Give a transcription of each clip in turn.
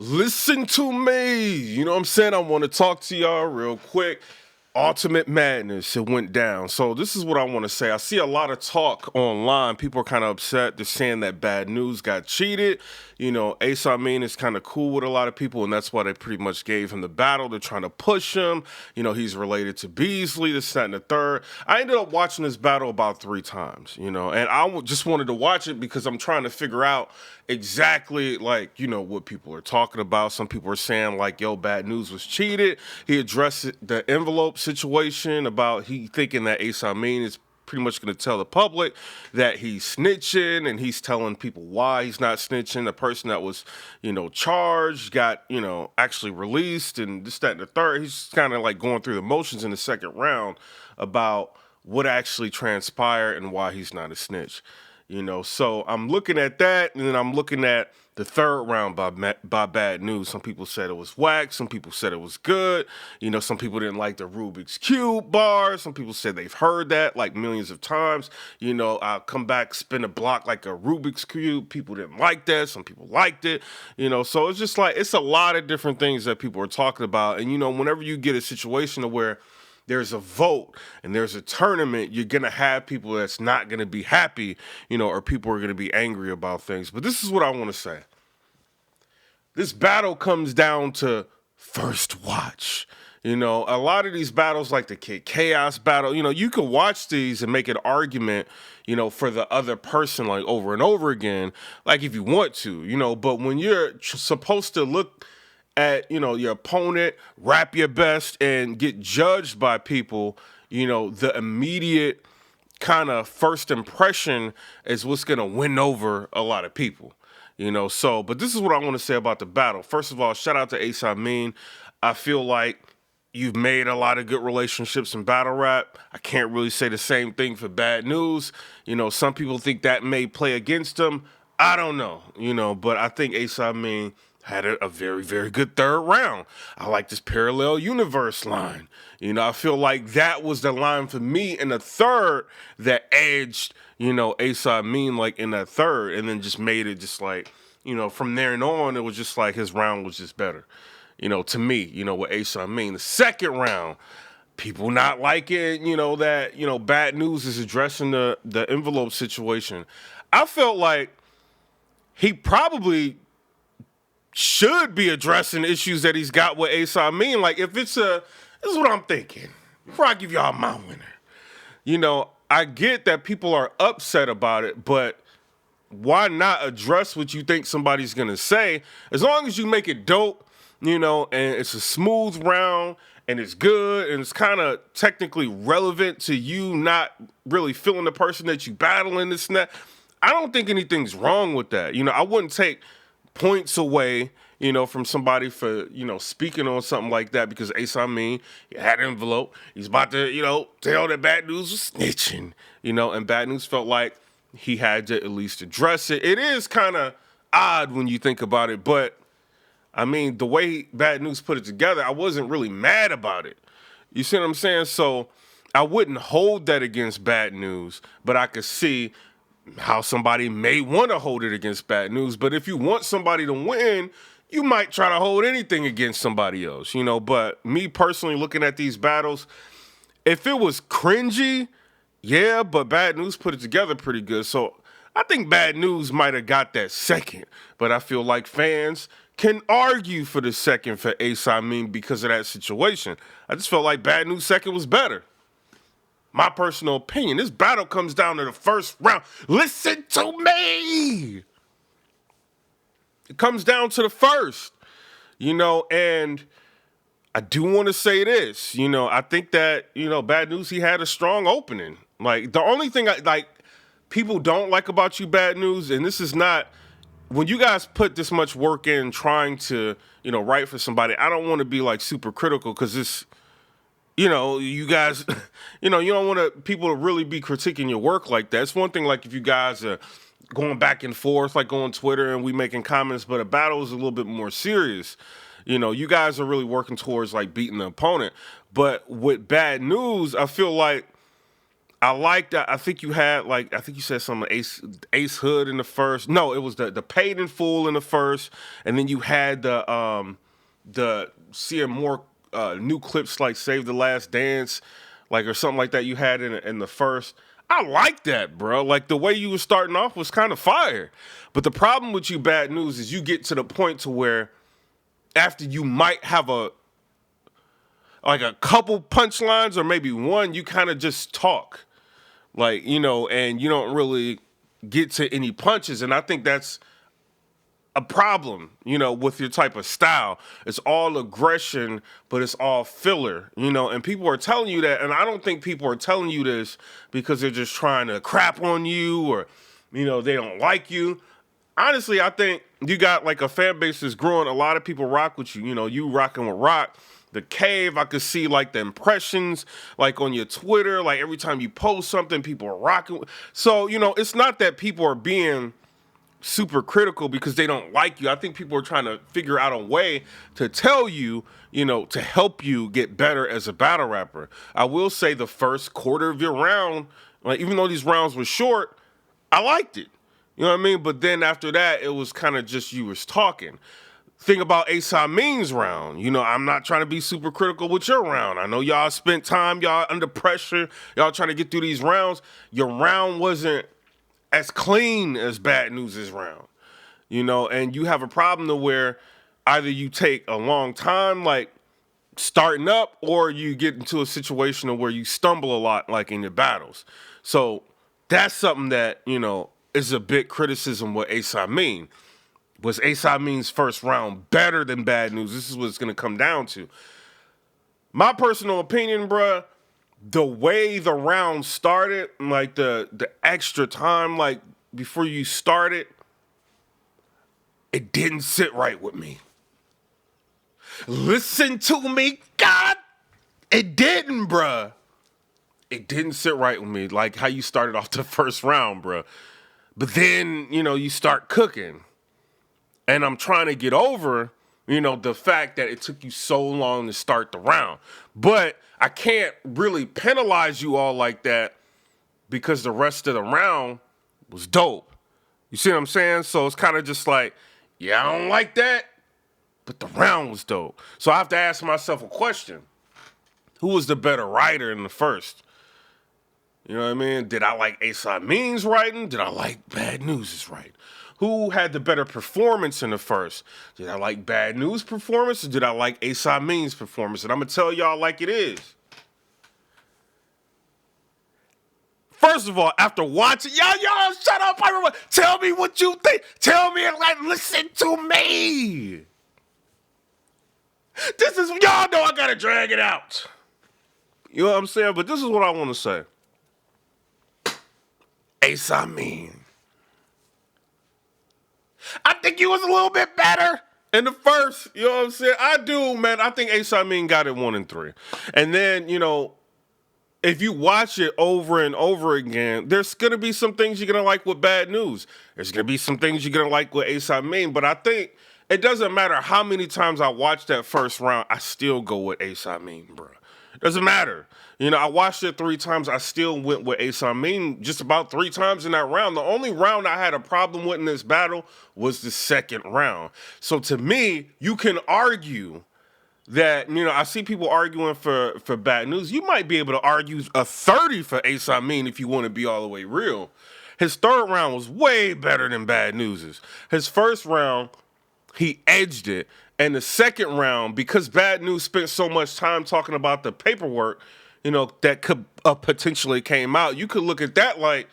Listen to me. You know what I'm saying? I want to talk to y'all real quick. Ultimate Madness, it went down. So this is what I want to say. I see a lot of talk online. People are kind of upset. They're saying that Bad News got cheated. You know, Ace Amin is kind of cool with a lot of people, and that's why they pretty much gave him the battle. They're trying to push him. You know, he's related to Beasley, this, that, and the third. I ended up watching this battle about 3 times, you know, and just wanted to watch it because I'm trying to figure out exactly, like, you know, what people are talking about. Some people are saying, like, yo, Bad News was cheated. He addressed the envelope situation about he thinking that Ace Amin is pretty much going to tell the public that he's snitching, and he's telling people why he's not snitching. The person that was, you know, charged got, you know, actually released, and this, that, and the third. He's kind of like going through the motions in the second round about what actually transpired and why he's not a snitch. You know, so I'm looking at that, and then I'm looking at the third round by Bad News. Some people said it was whack. Some people said it was good. You know, some people didn't like the Rubik's Cube bar. Some people said they've heard that like millions of times. You know, I'll come back, spin a block like a Rubik's Cube. People didn't like that. Some people liked it. You know, so it's just like, it's a lot of different things that people are talking about. And, you know, whenever you get a situation where there's a vote and there's a tournament, you're going to have people that's not going to be happy, you know, or people are going to be angry about things. But this is what I want to say. This battle comes down to first watch. You know, a lot of these battles, like the Kid Chaos battle, you know, you can watch these and make an argument, you know, for the other person, like over and over again, like if you want to, you know, but when you're supposed to look at, you know, your opponent, rap your best, and get judged by people, you know, the immediate kind of first impression is what's going to win over a lot of people, you know. So, but this is what I want to say about the battle. First of all, shout out to Ace Amin. I feel like you've made a lot of good relationships in battle rap. I can't really say the same thing for Bad News. You know, some people think that may play against him. I don't know, you know, but I think Ace Amin had a very, very good third round. I like this parallel universe line. You know, I feel like that was the line for me in the third that edged, you know, Ace Amin like in that third, and then just made it just like, you know, from there and on, it was just like his round was just better. You know, to me, you know, with Ace Amin. The second round, people not liking, you know, that, you know, Bad News is addressing the envelope situation. I felt like he probably should be addressing issues that he's got with Ace Amin. Like, if it's this is what I'm thinking. Before I give y'all my winner, you know, I get that people are upset about it, but why not address what you think somebody's gonna say? As long as you make it dope, you know, and it's a smooth round and it's good and it's kind of technically relevant to you not really feeling the person that you battling, this and that. I don't think anything's wrong with that. You know, I wouldn't take points away, you know, from somebody for, you know, speaking on something like that, because Ace Amin, he had an envelope. He's about to, you know, tell that Bad News was snitching, you know, and Bad News felt like he had to at least address it. It is kind of odd when you think about it, but I mean, the way Bad News put it together, I wasn't really mad about it. You see what I'm saying? So I wouldn't hold that against Bad News, but I could see how somebody may want to hold it against Bad News. But if you want somebody to win, you might try to hold anything against somebody else, you know. But me personally, looking at these battles, if it was cringy, yeah, but Bad News put it together pretty good. So I think Bad News might have got that second. But I feel like fans can argue for the second for Ace Amin because of that situation. I just felt like Bad News second was better. My personal opinion. This battle comes down to the first round. Listen to me. It comes down to the first, you know, and I do want to say this, you know, I think that, you know, Bad News, he had a strong opening. Like, the only thing people don't like about you, Bad News, and this is not, when you guys put this much work in trying to, you know, write for somebody, I don't want to be like super critical, because it's, you know, you guys, you know, you don't want people to really be critiquing your work like that. It's one thing, like, if you guys are going back and forth, like on Twitter, and we making comments, but a battle is a little bit more serious. You know, you guys are really working towards, like, beating the opponent. But with Bad News, I feel like I like that. I think you had like I think you said something Ace Hood in the first. No, it was the Paid in Full in the first, and then you had the seeing more new clips like Save the Last Dance, like or something like that. You had in the first. I like that, bro. Like the way you were starting off was kind of fire. But the problem with you, Bad News, is you get to the point to where after you might have like a couple punchlines or maybe one, you kind of just talk. Like, and you don't really get to any punches. And I think that's a problem, with your type of style. It's all aggression, but it's all filler, and people are telling you that. And I don't think people are telling you this because they're just trying to crap on you or, they don't like you. Honestly, I think you got like a fan base that's growing. A lot of people rock with you. You rocking with Rock. The Cave, I could see like the impressions, like on your Twitter, like every time you post something, people are rocking. So, it's not that people are being super critical because they don't like you. I think people are trying to figure out a way to tell you, to help you get better as a battle rapper. I will say the first quarter of your round, like even though these rounds were short, I liked it. You know what I mean? But then after that, it was kind of just you was talking. Thing about Ace Amin's round, I'm not trying to be super critical with your round. I know y'all spent time, y'all under pressure, y'all trying to get through these rounds. Your round wasn't as clean as Bad News' round, and you have a problem to where either you take a long time, like starting up, or you get into a situation where you stumble a lot, like in your battles. So that's something that, is a big criticism with Ace Amin. Was Ace Amin's first round better than Bad News? This is what it's going to come down to. My personal opinion, bruh, the way the round started, like the extra time, like before you started, it didn't sit right with me. Listen to me, God. It didn't, bruh. It didn't sit right with me, like how you started off the first round, bruh. But then, you start cooking. And I'm trying to get over, the fact that it took you so long to start the round. But I can't really penalize you all like that because the rest of the round was dope. You see what I'm saying? So it's kind of just like, yeah, I don't like that, but the round was dope. So I have to ask myself a question. Who was the better writer in the first? You know what I mean? Did I like Ace Amin's writing? Did I like Bad News' writing? Who had the better performance in the first? Did I like Bad News' performance or did I like Ace Amin's performance? And I'm going to tell y'all like it is. First of all, after watching, y'all, shut up, everyone. Tell me what you think. Tell me and listen to me. This is, y'all know I got to drag it out. You know what I'm saying? But this is what I want to say. Ace Amin. I think he was a little bit better in the first. You know what I'm saying? I do, man. I think Ace Amin got it 1 and 3. And then, if you watch it over and over again, there's going to be some things you're going to like with Bad News. There's going to be some things you're going to like with Ace Amin. But I think it doesn't matter how many times I watch that first round, I still go with Ace Amin, bro. It doesn't matter. I watched it 3 times. I still went with Ace Amin just about 3 times in that round. The only round I had a problem with in this battle was the second round. So to me, you can argue that, I see people arguing for Bad News. You might be able to argue a 30 for Ace Amin if you want to be all the way real. His third round was way better than Bad News's. His first round, he edged it. And the second round, because Bad News spent so much time talking about the paperwork, that could potentially came out, you could look at that like,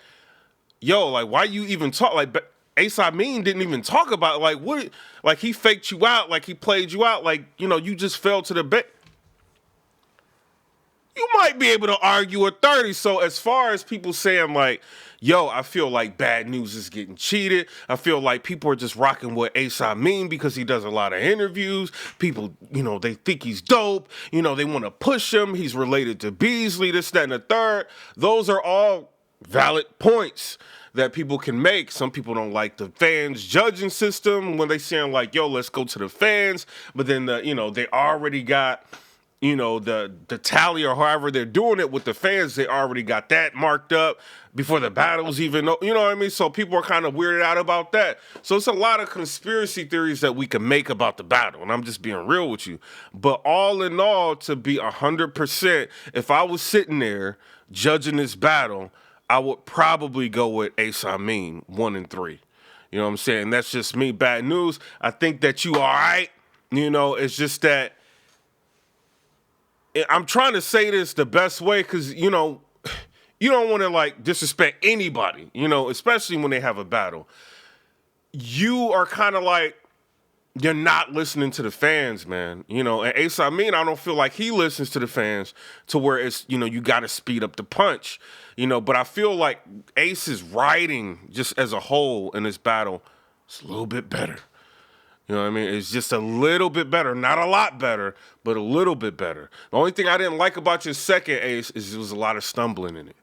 yo, like, why you even talk? Like, Ace Amin didn't even talk about, like, what? Like, he faked you out, like, he played you out, like, you just fell to the bed. You might be able to argue a 30. So as far as people saying, like, yo, I feel like Bad News is getting cheated. I feel like people are just rocking with Ace Amin because he does a lot of interviews. People, they think he's dope. They want to push him. He's related to Beasley, this, that, and the third. Those are all valid points that people can make. Some people don't like the fans judging system when they saying like, yo, let's go to the fans. But then, they already got, the tally or however they're doing it with the fans, they already got that marked up before the battles even, you know what I mean? So people are kind of weirded out about that. So it's a lot of conspiracy theories that we can make about the battle, and I'm just being real with you. But all in all, to be 100%, if I was sitting there judging this battle, I would probably go with Ace Amin, 1 and 3. You know what I'm saying? That's just me. Bad News, I think that you all right. It's just that I'm trying to say this the best way because, you don't want to like disrespect anybody, especially when they have a battle. You are kind of like, you're not listening to the fans, man. And Ace Amin, I don't feel like he listens to the fans to where it's, you got to speed up the punch, but I feel like Ace's writing just as a whole in this battle is a little bit better. You know what I mean? It's just a little bit better. Not a lot better, but a little bit better. The only thing I didn't like about your second Ace is there was a lot of stumbling in it,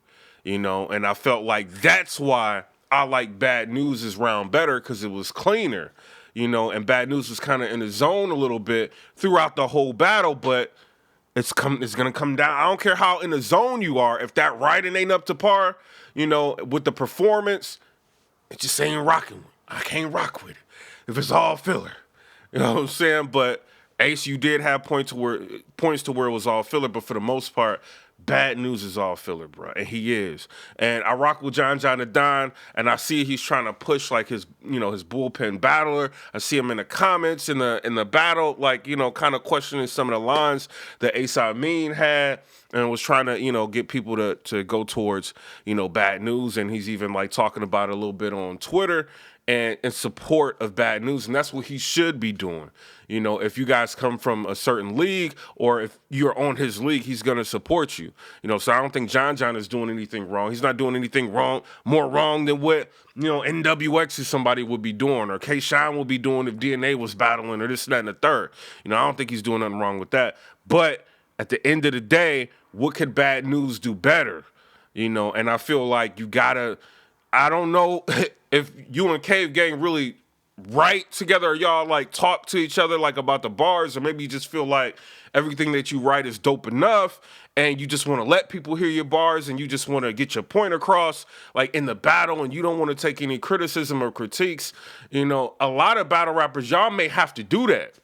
and I felt like that's why I like Bad News' round better because it was cleaner, and Bad News was kind of in the zone a little bit throughout the whole battle, but it's going to come down. I don't care how in the zone you are. If that writing ain't up to par, with the performance, it just ain't rocking. I can't rock with it if it's all filler. You know what I'm saying? But Ace, you did have points to where it was all filler, but for the most part, Bad News is all filler, bro, and he is. And I rock with John the Don, and I see he's trying to push like his bullpen battler. I see him in the comments in the battle, like kind of questioning some of the lines that Ace Amin had, and was trying to get people to go towards Bad News, and he's even like talking about it a little bit on Twitter. And in support of Bad News, and that's what he should be doing. If you guys come from a certain league or if you're on his league, he's going to support you. So I don't think John is doing anything wrong. He's not doing anything more wrong than what, NWX or somebody would be doing or K-Shine would be doing if DNA was battling or this, that, and the third. I don't think he's doing nothing wrong with that. But at the end of the day, what could Bad News do better? And I feel like you got to, I don't know if you and Cave Gang really write together or y'all like talk to each other like about the bars, or maybe you just feel like everything that you write is dope enough and you just want to let people hear your bars and you just want to get your point across like in the battle and you don't want to take any criticism or critiques. A lot of battle rappers, y'all may have to do that.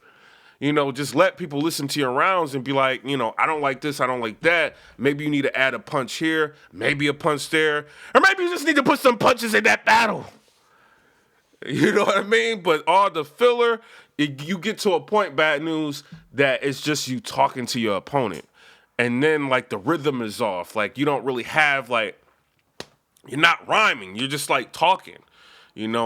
Just let people listen to your rounds and be like, I don't like this, I don't like that. Maybe you need to add a punch here, maybe a punch there, or maybe you just need to put some punches in that battle. You know what I mean? But all the filler, you get to a point, Bad News, that it's just you talking to your opponent. And then, like, the rhythm is off. Like, you don't really have, like, you're not rhyming. You're just, like, talking. And,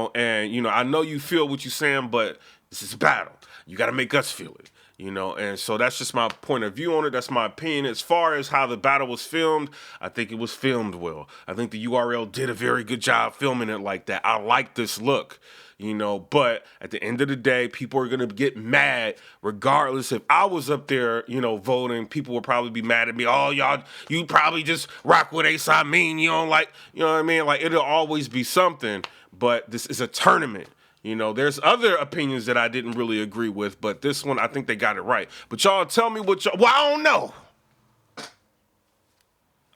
I know you feel what you're saying, but this is a battle. You got to make us feel it, and so that's just my point of view on it. That's my opinion. As far as how the battle was filmed, I think it was filmed well. I think the URL did a very good job filming it like that. I like this look, but at the end of the day, people are going to get mad regardless. If I was up there, voting, people would probably be mad at me. Oh, y'all, you probably just rock with Ace Amin. You don't like, you know what I mean? Like, it'll always be something, but this is a tournament. There's other opinions that I didn't really agree with, but this one, I think they got it right. But y'all tell me what y'all, well, I don't know.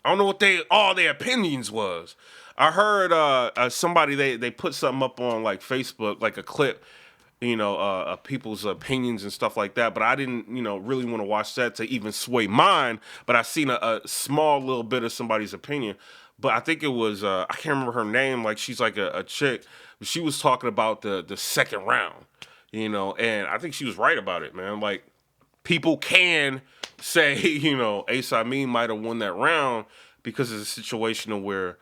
I don't know what all their opinions was. I heard somebody, they put something up on like Facebook, like a clip, of people's opinions and stuff like that. But I didn't, really want to watch that to even sway mine. But I seen a small little bit of somebody's opinion. But I think it was, I can't remember her name. Like, she's like a chick. She was talking about the second round, and I think she was right about it, man. Like, people can say, Ace Amin might have won that round because it's a situation where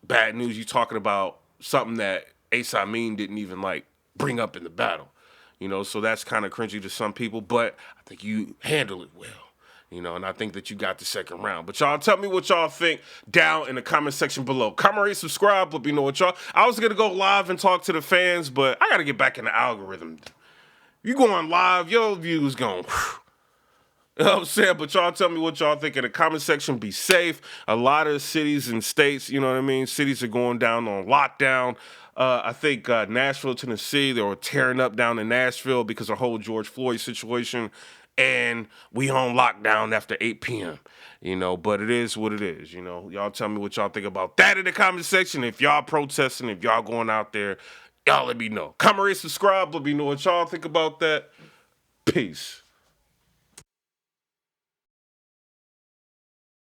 Bad News, you talking about something that Ace Amin didn't even, like, bring up in the battle. So that's kind of cringy to some people, but I think you handle it well. And I think that you got the second round. But y'all tell me what y'all think down in the comment section below. Comment, rate, subscribe, let me know what y'all. I was going to go live and talk to the fans, but I got to get back in the algorithm. You going live, your views going, you know what I'm saying? But y'all tell me what y'all think in the comment section. Be safe. A lot of cities and states, cities are going down on lockdown. I think Nashville, Tennessee, they were tearing up down in Nashville because of the whole George Floyd situation. and we on lockdown after 8 p.m. But it is what it is. Y'all tell me what y'all think about that in the comment section. If y'all protesting, if y'all going out there, y'all let me know. Comment, rate, subscribe. Let me know what y'all think about that. Peace.